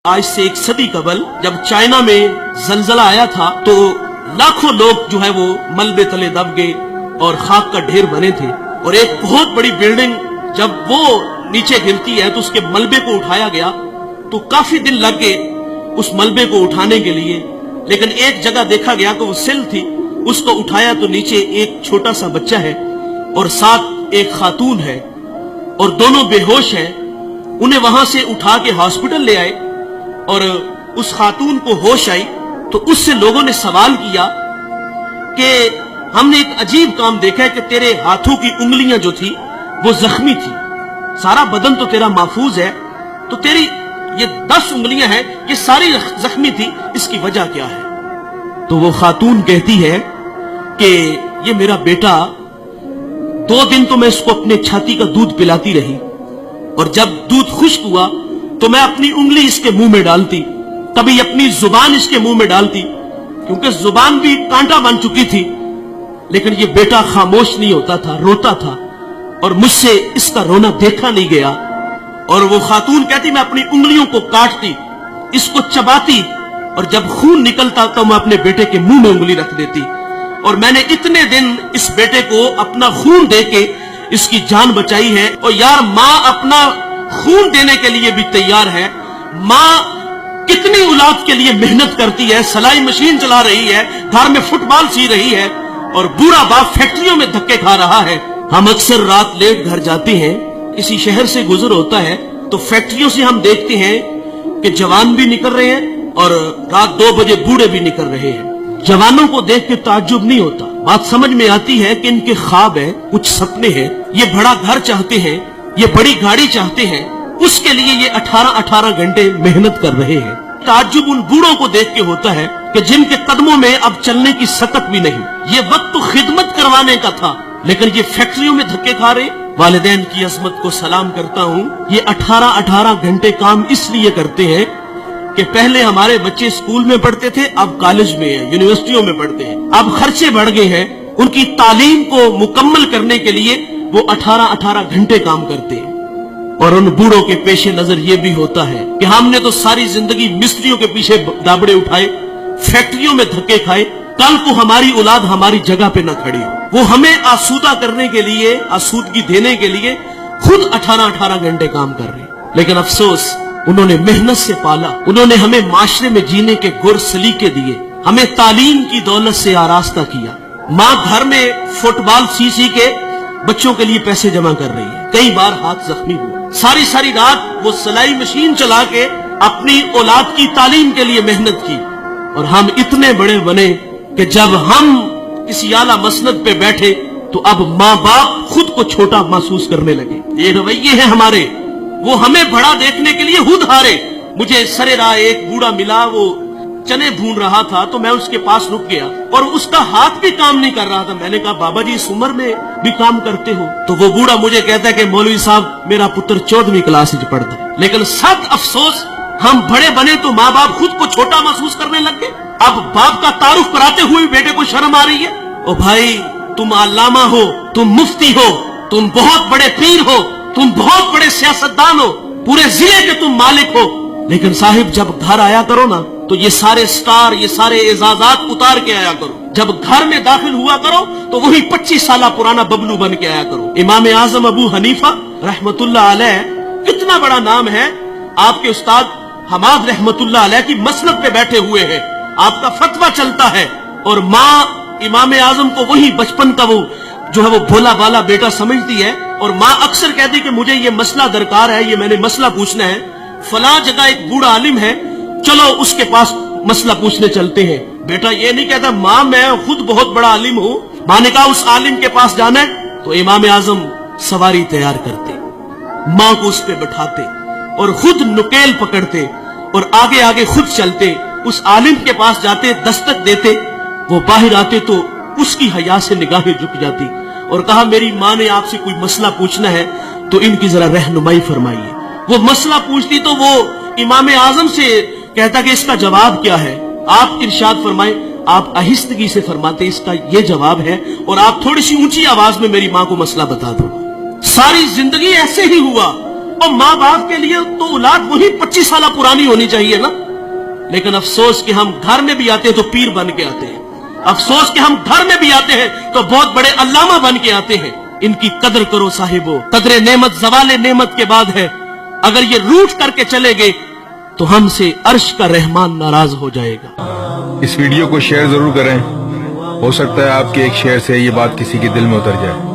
آج سے 1 صدی قبل جب چائنا میں زلزلہ آیا تھا تو لاکھوں لوگ جو ہے وہ ملبے تلے دب گئے اور خاک کا ڈھیر بنے تھے، اور ایک بہت بڑی بلڈنگ جب وہ نیچے گرتی ہے تو اس کے ملبے کو اٹھایا گیا تو کافی دن لگ گئے اس ملبے کو اٹھانے کے لیے، لیکن ایک جگہ دیکھا گیا کہ وہ سل تھی، اس کو اٹھایا تو نیچے ایک چھوٹا سا بچہ ہے اور ساتھ ایک خاتون ہے اور دونوں بے ہوش ہیں۔ انہیں وہاں سے اٹھا کے ہاسپٹل لے آئے اور اس خاتون کو ہوش آئی تو اس سے لوگوں نے سوال کیا کہ ہم نے ایک عجیب کام دیکھا ہے کہ تیرے ہاتھوں کی انگلیاں جو تھی وہ زخمی تھی، سارا بدن تو تیرا محفوظ ہے، تو تیری یہ 10 انگلیاں ہیں یہ ساری زخمی تھی، اس کی وجہ کیا ہے؟ تو وہ خاتون کہتی ہے کہ یہ میرا بیٹا 2 دن تو میں اس کو اپنے چھاتی کا دودھ پلاتی رہی، اور جب دودھ خشک ہوا تو میں اپنی انگلی اس کے منہ میں ڈالتی، کبھی اپنی زبان اس کے منہ میں ڈالتی، کیونکہ زبان بھی کانٹا بن چکی تھی، لیکن یہ بیٹا خاموش نہیں ہوتا تھا، روتا تھا، اور مجھ سے اس کا رونا دیکھا نہیں گیا۔ اور وہ خاتون کہتی میں اپنی انگلیوں کو کاٹتی، اس کو چباتی، اور جب خون نکلتا تو میں اپنے بیٹے کے منہ میں انگلی رکھ دیتی، اور میں نے اتنے دن اس بیٹے کو اپنا خون دے کے اس کی جان بچائی ہے۔ اور یار ماں اپنا خون دینے کے لیے بھی تیار ہے، ماں کتنی اولاد کے لیے محنت کرتی ہے، سلائی مشین چلا رہی ہے، گھر میں فٹ بال سی رہی ہے، اور بوڑھا باپ فیکٹریوں میں دھکے کھا رہا ہے۔ ہم اکثر رات لیٹ گھر جاتے ہیں، کسی شہر سے گزر ہوتا ہے تو فیکٹریوں سے ہم دیکھتے ہیں کہ جوان بھی نکل رہے ہیں اور رات 2 بجے بوڑھے بھی نکل رہے ہیں۔ جوانوں کو دیکھ کے تعجب نہیں ہوتا، بات سمجھ میں آتی ہے کہ ان کے خواب ہیں، کچھ سپنے ہیں، یہ بڑا گھر چاہتے ہیں، یہ بڑی گاڑی چاہتے ہیں، اس کے لیے یہ 18 گھنٹے محنت کر رہے ہیں۔ تعجب ان بوڑھوں کو دیکھ کے ہوتا ہے کہ جن کے قدموں میں اب چلنے کی سکت بھی نہیں۔ یہ وقت تو خدمت کروانے کا تھا، لیکن یہ فیکٹریوں میں دھکے کھا رہے۔ والدین کی عظمت کو سلام کرتا ہوں، یہ 18 گھنٹے کام اس لیے کرتے ہیں کہ پہلے ہمارے بچے اسکول میں پڑھتے تھے، اب کالج میں ہیں، یونیورسٹیوں میں پڑھتے ہیں، اب خرچے بڑھ گئے ہیں، ان کی تعلیم کو مکمل کرنے کے لیے وہ 18 گھنٹے کام کرتے ہیں۔ اور ان بوڑھوں کے پیش نظر یہ بھی ہوتا ہے کہ ہم نے تو ساری زندگی مستریوں کے پیچھے دابڑے اٹھائے، فیکٹریوں میں دھکے کھائے، کل کو ہماری اولاد ہماری جگہ پہ نہ کھڑی ہو۔ وہ ہمیں آسودہ کرنے کے لیے، آسودگی دینے کے لیے خود 18 گھنٹے کام کر رہے ہیں، لیکن افسوس انہوں نے محنت سے پالا، انہوں نے ہمیں معاشرے میں جینے کے گر سلیقے دیے، ہمیں تعلیم کی دولت سے آراستہ کیا۔ ماں گھر میں فٹ بال سی کے بچوں کے لیے پیسے جمع کر رہی ہے، کئی بار ہاتھ زخمی ہوا، ساری رات وہ سلائی مشین چلا کے اپنی اولاد کی تعلیم کے لیے محنت کی، اور ہم اتنے بڑے بنے کہ جب ہم کسی اعلیٰ مسند پہ بیٹھے تو اب ماں باپ خود کو چھوٹا محسوس کرنے لگے۔ یہ رویے ہیں ہمارے، وہ ہمیں بڑا دیکھنے کے لیے خود ہارے۔ مجھے سرے راہ ایک بوڑھا ملا، وہ چنے بھون رہا تھا تو میں اس کے پاس رک گیا اور اس کا ہاتھ بھی کام نہیں کر رہا تھا۔ میں نے کہا بابا جی اس عمر میں بھی کام کرتے ہو؟ تو وہ بوڑھا مجھے کہتا ہے کہ مولوی صاحب میرا پتر 14ویں کلاس میں پڑھتا ہے۔ لیکن سخت افسوس، ہم بڑے بنے تو ماں باپ خود کو چھوٹا محسوس کرنے لگ گئے۔ اب باپ کا تعارف کراتے ہوئے بیٹے کو شرم آ رہی ہے۔ او بھائی، تم علامہ ہو، تم مفتی ہو، تم بہت بڑے پیر ہو، تم بہت بڑے سیاستدان ہو، پورے ضلع کے تم مالک ہو، لیکن صاحب جب گھر آیا کرو نا تو یہ سارے سٹار، یہ سارے اعزازات اتار کے آیا کرو۔ جب گھر میں داخل ہوا کرو تو وہی 25 سالہ پرانا ببلو بن کے آیا کرو۔ امام اعظم ابو حنیفہ رحمت اللہ علیہ، کتنا بڑا نام ہے، آپ کے استاد حماد رحمت اللہ علیہ کی مسند پہ بیٹھے ہوئے ہیں، آپ کا فتویٰ چلتا ہے، اور ماں امام اعظم کو وہی بچپن کا وہ جو ہے وہ بھولا بالا بیٹا سمجھتی ہے، اور ماں اکثر کہتی کہ مجھے یہ مسئلہ درکار ہے، یہ میں نے مسئلہ پوچھنا ہے، فلاں جگہ ایک بوڑھا عالم ہے، چلو اس کے پاس مسئلہ پوچھنے چلتے ہیں۔ بیٹا یہ نہیں کہتا ماں میں خود بہت بڑا عالم ہوں، ماں نے کہا اس عالم کے پاس جانا ہے، تو امام اعظم سواری تیار کرتے، ماں کو اس پہ بٹھاتے اور خود نکیل پکڑتے اور آگے آگے خود چلتے، اس عالم کے پاس جاتے، دستک دیتے، وہ باہر آتے تو اس کی حیا سے نگاہیں جھک جاتی اور کہا میری ماں نے آپ سے کوئی مسئلہ پوچھنا ہے تو ان کی ذرا رہنمائی فرمائیے۔ وہ مسئلہ پوچھتی تو وہ امام اعظم سے کہتا کہ اس کا جواب کیا ہے؟ آپ ارشاد فرمائیں۔ آپ آہستگی سے فرماتے اس کا یہ جواب ہے، اور آپ تھوڑی سی اونچی آواز میں میری ماں کو مسئلہ بتا دو۔ ساری زندگی ایسے ہی ہوا، اور ماں باپ کے لیے تو اولاد وہی 25 سالہ پرانی ہونی چاہیے نا. لیکن افسوس کہ ہم گھر میں بھی آتے ہیں تو پیر بن کے آتے ہیں. افسوس کہ ہم گھر میں بھی آتے ہیں تو بہت بڑے علامہ بن کے آتے ہیں. ان کی قدر کرو صاحبو. قدر نعمت زوال نعمت کے بعد ہے. اگر یہ روٹ کر کے چلے گئے تو ہم سے عرش کا رحمان ناراض ہو جائے گا. اس ویڈیو کو شیئر ضرور کریں. ہو سکتا ہے آپ کے ایک شیئر سے یہ بات کسی کے دل میں اتر جائے.